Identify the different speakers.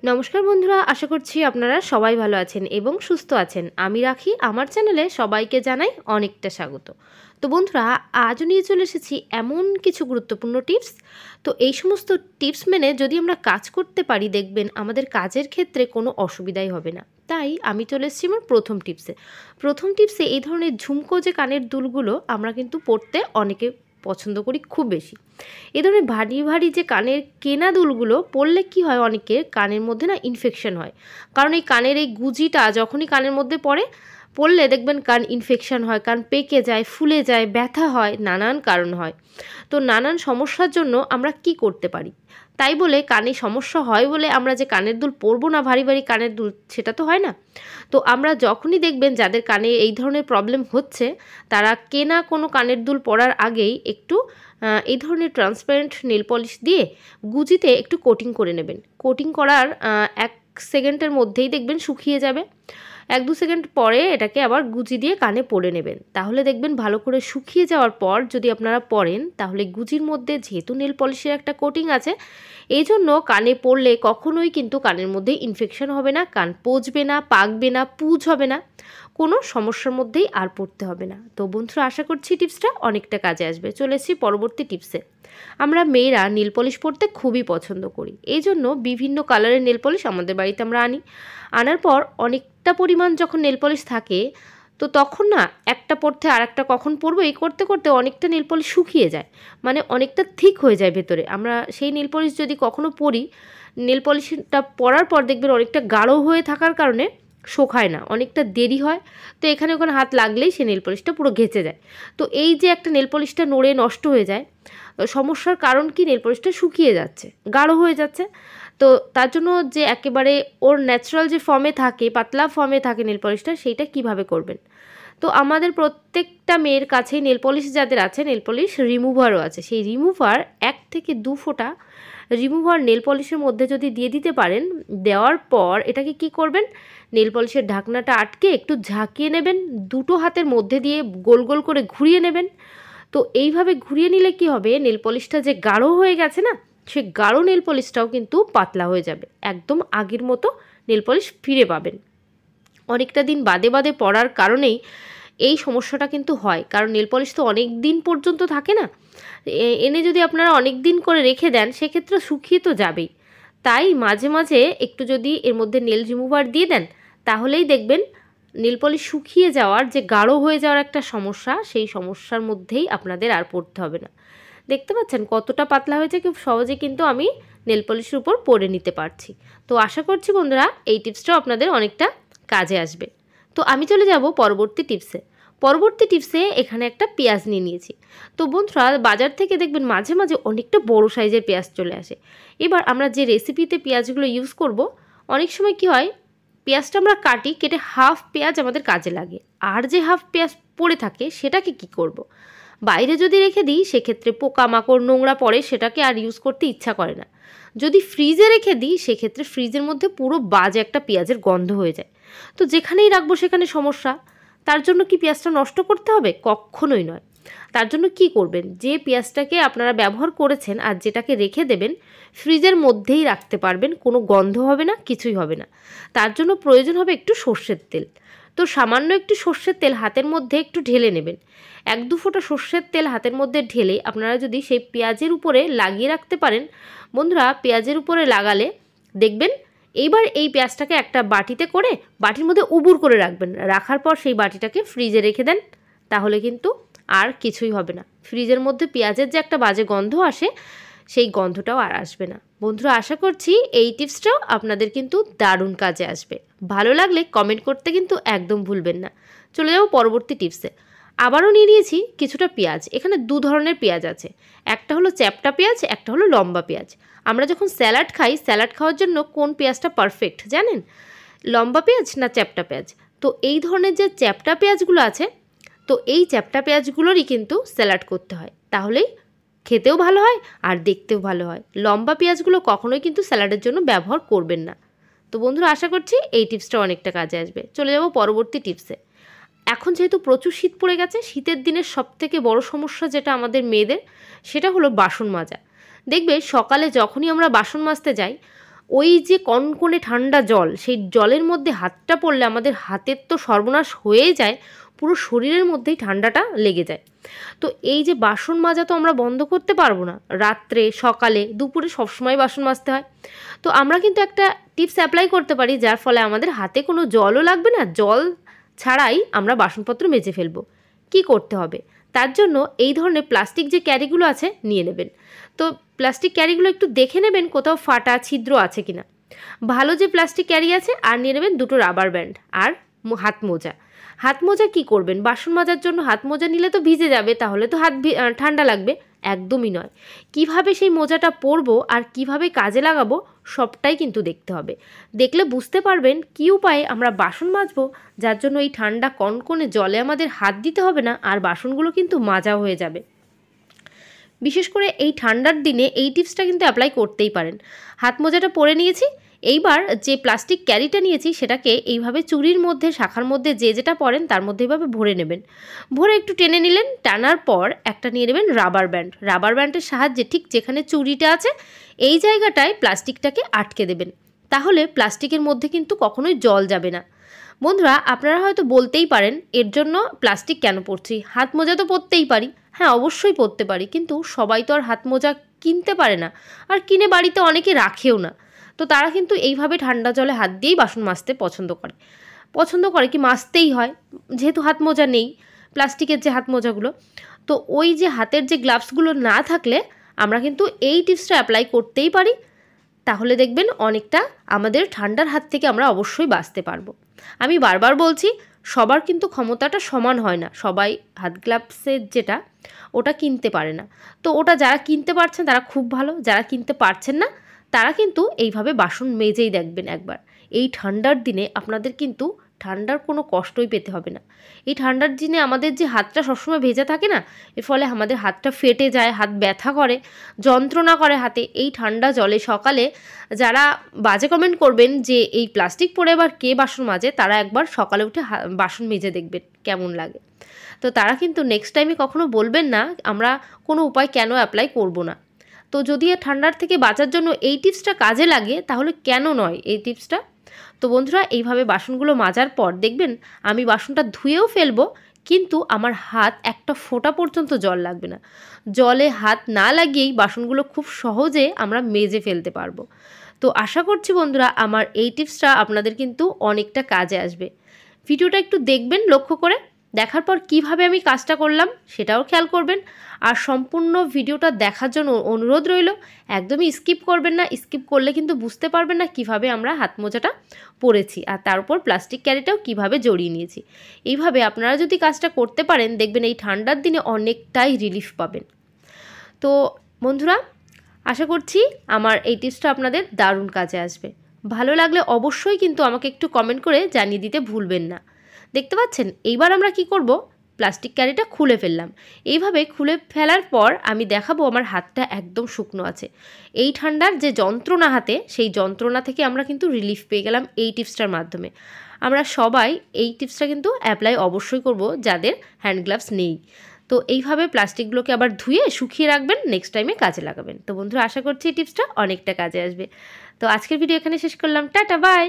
Speaker 1: নমস্কার বন্ধুরা, আশা করছি আপনারা সবাই ভালো আছেন এবং সুস্থ আছেন। আমি রাখি, আমার চ্যানেলে সবাইকে জানাই অনেকটা স্বাগত। তো বন্ধুরা, আজও নিয়ে চলে এসেছি এমন কিছু গুরুত্বপূর্ণ টিপস। তো এই সমস্ত টিপস মেনে যদি আমরা কাজ করতে পারি, দেখবেন আমাদের কাজের ক্ষেত্রে কোনো অসুবিধাই হবে না। তাই আমি চলে এসেছি আমার প্রথম টিপসে এই ধরনের ঝুমকো যে কানের দুলগুলো আমরা কিন্তু পরতে অনেকে পছন্দ করি খুব বেশি। এ ধরনের ভারী ভারী যে কানের কেনা দুলগুলো পরলে কি হয়, অনেকের কানের মধ্যে না ইনফেকশন হয়। কারণ এই কানের এই গুজিটা যখনই কানের মধ্যে পড়লে দেখবেন কান ইনফেকশন হয়, কান পেকে যায়, ফুলে যায়, ব্যথা হয়, নানান কারণ হয়। তো নানান সমস্যার জন্য আমরা কি করতে পারি? তাই বলে কানে সমস্যা হয় বলে আমরা যে কানের দুল পরবো না, ভারী ভারী কানের দুল, সেটা তো হয় না। তো আমরা যখনই দেখবেন যাদের কানে এই ধরনের প্রবলেম হচ্ছে, তারা কেনা কোনো কানের দুল পরার আগেই একটু এই ধরনের ট্রান্সপারেন্ট নেল পলিশ দিয়ে গুজিতে একটু কোটিং করে নেবেন। কোটিং করার 1 সেকেন্ডের মধ্যেই দেখবেন শুকিয়ে যাবে। 1-2 সেকেন্ড পরে এটাকে আবার গুজি দিয়ে কানে পরে নেবেন। তাহলে দেখবেন ভালো করে শুকিয়ে যাওয়ার পর যদি আপনারা পরেন, তাহলে গুজির মধ্যে যেহেতু নেল পলিশের একটা কোটিং আছে, এই জন্য কানে পরলে কখনোই কিন্তু কানের মধ্যে ইনফেকশন হবে না, কান পচবে না, পাকবে না, পুজ হবে না, কোনো সমস্যার মধ্যেই আর পড়তে হবে না। তো বন্ধুরা, আশা করছি টিপসটা অনেকটা কাজে আসবে। চলে এসেছি পরবর্তী টিপসে। আমরা মেয়েরা নেল পলিশ পরতে খুবই পছন্দ করি। এই জন্য বিভিন্ন কালারের নেল পলিশ আমাদের বাড়িতে আমরা আনার পর অনেকটা পরিমাণ যখন নেল পলিশ থাকে, তো তখন না একটা পরতে আর একটা কখন পরবো এই করতে করতে অনেকটা নেল পলিশ শুকিয়ে যায়, মানে অনেকটা থিক হয়ে যায় ভেতরে। আমরা সেই নেল পলিশ যদি কখনো পরি, নেল পলিশটা পরার পর দেখবেন অনেকটা গাঢ় হয়ে থাকার কারণে শোকায় না, অনেকটা দেরি হয়। তো এখানে ওখানে হাত লাগলেই সে নেল পলিশটা পুরো ঘেঁচে যায়। তো এই যে একটা নেল পলিশটা নড়ে নষ্ট হয়ে যায়, সমস্যার কারণ কি, নেল পলিশটা শুকিয়ে যাচ্ছে, গাঢ় হয়ে যাচ্ছে। তো তার জন্য যে একেবারে ওর ন্যাচারাল যে ফর্মে থাকে, পাতলা ফর্মে থাকে নেল পলিশটা, সেইটা কিভাবে করবেন? তো আমাদের প্রত্যেকটা মেয়ের কাছেই নেল পলিশ যাদের আছে, নেল পলিশ রিমুভারও আছে। সেই রিমুভার 1 থেকে 2 ফোঁটা রিমুভার নেল পলিশের মধ্যে যদি দিয়ে দিতে পারেন, দেওয়ার পর এটাকে কি করবেন, নেল পলিশের ঢাকনাটা আটকে একটু ঝাঁকিয়ে নেবেন, দুটো হাতের মধ্যে দিয়ে গোল গোল করে ঘুরিয়ে নেবেন। তো এইভাবে ঘুরিয়ে নিলে কি হবে, নেল পলিশটা যে গাঢ় হয়ে গেছে না, সে গাঢ় নেল পলিশটাও কিন্তু পাতলা হয়ে যাবে, একদম আগের মতো নেল পলিশ ফিরে পাবেন। অনেকটা দিন বাদে বাদে পরার কারণেই এই সমস্যাটা কিন্তু হয়, কারণ নেল পলিশ তো অনেক দিন পর্যন্ত থাকে না। এনে যদি আপনারা অনেক দিন করে রেখে দেন, সেক্ষেত্রে শুকিয়ে তো যাবেই। তাই মাঝে মাঝে একটু যদি এর মধ্যে নেল রিমুভার দিয়ে দেন, তাহলেই দেখবেন নেল পলিশ শুকিয়ে যাওয়ার যে গাঢ় হয়ে যাওয়ার একটা সমস্যা, সেই সমস্যার মধ্যেই আপনাদের আর পড়তে হবে না। দেখতে পাচ্ছেন কতটা পাতলা হয়েছে, খুব সহজে কিন্তু আমি নেল পলিশের উপর পরে নিতে পারছি। তো আশা করছি বন্ধুরা এই টিপসটাও আপনাদের অনেকটা কাজে আসবে। তো আমি চলে যাব পরবর্তী টিপসে এখানে একটা পেঁয়াজ নিয়ে নিয়েছি। তো বন্ধুরা, বাজার থেকে দেখবেন মাঝে মাঝে অনেকটা বড় সাইজের পেঁয়াজ চলে আসে। এবার আমরা যে রেসিপিতে পেঁয়াজগুলো ইউজ করব, অনেক সময় কি হয়, পেঁয়াজটা আমরা কেটে হাফ পেঁয়াজ আমাদের কাজে লাগে, আর যে হাফ পেঁয়াজ পড়ে থাকে সেটাকে কি করব? বাইরে যদি রেখে দিই, সেক্ষেত্রে পোকামাকড় নোংরা পড়ে, সেটাকে আর ইউজ করতে ইচ্ছা করে না। যদি ফ্রিজে রেখে দিই, সেক্ষেত্রে ফ্রিজের মধ্যে পুরো বাজে একটা পেঁয়াজের গন্ধ হয়ে যায়। তো যেখানেই রাখবো সেখানে সমস্যা। তার জন্য কি পেঁয়াজটা নষ্ট করতে হবে? কখনোই নয়। তার জন্য কি করবেন, যে পেঁয়াজটাকে আপনারা ব্যবহার করেছেন আর যেটাকে রেখে দেবেন, ফ্রিজের মধ্যেই রাখতে পারবেন, কোনো গন্ধ হবে না, কিছুই হবে না। তার জন্য প্রয়োজন হবে একটু সর্ষের তেল। তো সামান্য একটু সর্ষের তেল হাতের মধ্যে একটু ঢেলে নেবেন। 1-2 ফোঁটা সর্ষের তেল হাতের মধ্যে ঢেলে আপনারা যদি সেই পেঁয়াজের উপরে লাগিয়ে রাখতে পারেন, বন্ধুরা, পেঁয়াজের উপরে লাগালে দেখবেন, এইবার এই পেঁয়াজটাকে একটা বাটিতে করে বাটির মধ্যে উবুর করে রাখবেন। রাখার পর সেই বাটিটাকে ফ্রিজে রেখে দেন, তাহলে কিন্তু আর কিছুই হবে না। ফ্রিজের মধ্যে পেঁয়াজের যে একটা বাজে গন্ধ আসে, সেই গন্ধটাও আর আসবে না। বন্ধুরা, আশা করছি এই টিপসটাও আপনাদের কিন্তু দারুণ কাজে আসবে। ভালো লাগলে কমেন্ট করতে কিন্তু একদম ভুলবেন না। চলে যাব পরবর্তী টিপসে। আবারও নিয়ে নিয়েছি কিছুটা পেঁয়াজ। এখানে 2 ধরনের পেঁয়াজ আছে, একটা হলো চ্যাপ্টা পেঁয়াজ, একটা হলো লম্বা পেঁয়াজ। আমরা যখন স্যালাড খাই, স্যালাড খাওয়ার জন্য কোন পেঁয়াজটা পারফেক্ট জানেন? লম্বা পেঁয়াজ না চ্যাপ্টা পেঁয়াজ? তো এই ধরনের যে চ্যাপ্টা পেঁয়াজগুলো আছে, তো এই চ্যাপ্টা পেঁয়াজগুলোরই কিন্তু স্যালাড করতে হয়, তাহলেই খেতেও ভালো হয় আর দেখতেও ভালো হয়। লম্বা পেঁয়াজগুলো কখনোই কিন্তু স্যালাডের জন্য ব্যবহার করবেন না। তো বন্ধুরা, আশা করছি এই টিপসটা অনেকটা কাজে আসবে। চলে যাব পরবর্তী টিপসে। এখন যেহেতু প্রচুর শীত পড়ে গেছে, শীতের দিনের সবথেকে বড় সমস্যা যেটা আমাদের মেয়েদের, সেটা হলো বাসন মাজা। দেখবে সকালে যখনই আমরা বাসন মাজতে যাই, ওই যে কনকনে ঠান্ডা জল, সেই জলের মধ্যে হাতটা পড়লে আমাদের হাতের তো সর্বনাশ হয়েই যায়, পুরো শরীরের মধ্যেই ঠান্ডাটা লেগে যায়। তো এই যে বাসন মাজা তো আমরা বন্ধ করতে পারবো না, রাত্রে, সকালে, দুপুরে সবসময় বাসন মাজতে হয়। তো আমরা কিন্তু একটা টিপস অ্যাপ্লাই করতে পারি, যার ফলে আমাদের হাতে কোনো জলও লাগবে না, জল ছাড়াই আমরা বাসনপত্র মেজে ফেলবো। কি করতে হবে? তার জন্য এই ধরনের প্লাস্টিক যে ক্যারিগুলো আছে নিয়ে নেবেন। তো প্লাস্টিক ক্যারিগুলো একটু দেখে নেবেন কোথাও ফাটা ছিদ্র আছে কিনা। ভালো যে প্লাস্টিক ক্যারি আছে, আর নিয়ে নেবেন দুটো রাবার ব্যান্ড আর হাত মোজা। হাত মোজা কী করবেন? বাসন মাজার জন্য হাত মোজা নিলে তো ভিজে যাবে, তাহলে তো হাত ঠান্ডা লাগবে। একদমই নয়। কিভাবে সেই মোজাটা পরবো আর কিভাবে কাজে লাগাবো সবটাই কিন্তু দেখতে হবে। দেখলে বুঝতে পারবেন কী উপায়ে আমরা বাসন মাজবো, যার জন্য এই ঠান্ডা কনকনে জলে আমাদের হাত দিতে হবে না, আর বাসনগুলো কিন্তু মাজা হয়ে যাবে। বিশেষ করে এই ঠান্ডার দিনে এই টিপসটা কিন্তু অ্যাপ্লাই করতেই পারেন। হাত মোজাটা পরে নিয়েছি, এইবার যে প্লাস্টিক ক্যারিটা নিয়েছি সেটাকে এইভাবে চুড়ির মধ্যে, শাখার মধ্যে যে যেটা পরেন তার মধ্যে এইভাবে ভরে নেবেন। ভরে একটু টেনে নিলেন, টানার পর একটা নিয়ে নেবেন রাবার ব্যান্ড। রাবার ব্যান্ডের সাহায্যে ঠিক যেখানে চুড়িটা আছে এই জায়গাটায় প্লাস্টিকটাকে আটকে দেবেন। তাহলে প্লাস্টিকের মধ্যে কিন্তু কখনোই জল যাবে না। বন্ধুরা, আপনারা হয়তো বলতেই পারেন এর জন্য প্লাস্টিক কেন পরছি, হাত মোজা তো পরতেই পারি। হ্যাঁ, অবশ্যই পরতে পারি, কিন্তু সবাই তো আর হাত মোজা কিনতে পারে না, আর কিনে বাড়িতে অনেকে রাখেও না। তো তারা কিন্তু এইভাবে ঠান্ডা জলে হাত দিয়েই বাসন মাজতে পছন্দ করে কি, মাজতেই হয়, যেহেতু হাত মোজা নেই, প্লাস্টিকের যে হাত মোজাগুলো। তো ওই যে হাতের যে গ্লাভসগুলো না থাকলে আমরা কিন্তু এই টিপসটা অ্যাপ্লাই করতেই পারি। তাহলে দেখবেন অনেকটা আমাদের ঠান্ডার হাত থেকে আমরা অবশ্যই বাঁচতে পারবো। আমি বারবার বলছি, সবার কিন্তু ক্ষমতাটা সমান হয় না, সবাই হাত গ্লাভসের যেটা ওটা কিনতে পারে না। তো ওটা যারা কিনতে পারছেন তারা খুব ভালো, যারা কিনতে পারছেন না তারা কিন্তু এইভাবে বাসন মেজেই দেখবেন একবার। এই ঠান্ডার দিনে আপনাদের কিন্তু ঠান্ডার কোনো কষ্টই পেতে হবে না। এই ঠান্ডার দিনে আমাদের যে হাতটা সবসময় ভেজা থাকে না, এর ফলে আমাদের হাতটা ফেটে যায়, হাত ব্যথা করে, যন্ত্রণা করে হাতে। এই ঠান্ডা জলে সকালে যারা বাজে কমেন্ট করবেন যে এই প্লাস্টিক পরে আবার কে বাসন মাজে, তারা একবার সকালে উঠে বাসন মেজে দেখবেন কেমন লাগে। তো তারা কিন্তু নেক্সট টাইমে কখনো বলবেন না আমরা কোনো উপায় কেন অ্যাপ্লাই করব না। তো যদি ঠান্ডার থেকে বাঁচার জন্য এই টিপসটা কাজে লাগে, তাহলে কেন নয় এই টিপসটা। তো বন্ধুরা, এইভাবে বাসনগুলো মাজার পর দেখবেন আমি বাসনটা ধুয়েও ফেলবো, কিন্তু আমার হাত একটা ফোঁটা পর্যন্ত জল লাগবে না। জলে হাত না লাগিয়েই বাসনগুলো খুব সহজে আমরা মেজে ফেলতে পারবো। তো আশা করছি বন্ধুরা আমার এই টিপসটা আপনাদের কিন্তু অনেকটা কাজে আসবে। ভিডিওটা একটু দেখবেন লক্ষ্য করে, দেখার পর কিভাবে আমি কাজটা করলাম সেটাও খেয়াল করবেন। আর সম্পূর্ণ ভিডিওটা দেখার জন্য অনুরোধ রইল, একদমই স্কিপ করবেন না। স্কিপ করলে কিন্তু বুঝতে পারবেন না কিভাবে আমরা হাত মোজাটা পরেছি, আর তার উপর প্লাস্টিক ক্যারিটাও কিভাবে জড়িয়ে নিয়েছি। এইভাবে আপনারা যদি কাজটা করতে পারেন, দেখবেন এই ঠান্ডার দিনে অনেকটাই রিলিফ পাবেন। তো বন্ধুরা, আশা করছি আমার এই টিপসটা আপনাদের দারুণ কাজে আসবে। ভালো লাগলে অবশ্যই কিন্তু আমাকে একটু কমেন্ট করে জানিয়ে দিতে ভুলবেন না। দেখতে পাচ্ছেন, এইবার আমরা কি করব, প্লাস্টিক ক্যারিটা খুলে ফেললাম। এইভাবে খুলে ফেলার পর আমি দেখাবো আমার হাতটা একদম শুকনো আছে। এই ঠান্ডার যে যন্ত্রণা হাতে, সেই যন্ত্রণা থেকে আমরা কিন্তু রিলিফ পেয়ে গেলাম এই টিপসটার মাধ্যমে। আমরা সবাই এই টিপসটা কিন্তু অ্যাপ্লাই অবশ্যই করব যাদের হ্যান্ড গ্লাভস নেই। তো এইভাবে প্লাস্টিকগুলোকে আবার ধুয়ে শুকিয়ে রাখবেন, নেক্সট টাইমে কাজে লাগাবেন। তো বন্ধুরা, আশা করছি এই টিপসটা অনেকটা কাজে আসবে। তো আজকের ভিডিও এখানে শেষ করলাম। Tata, by.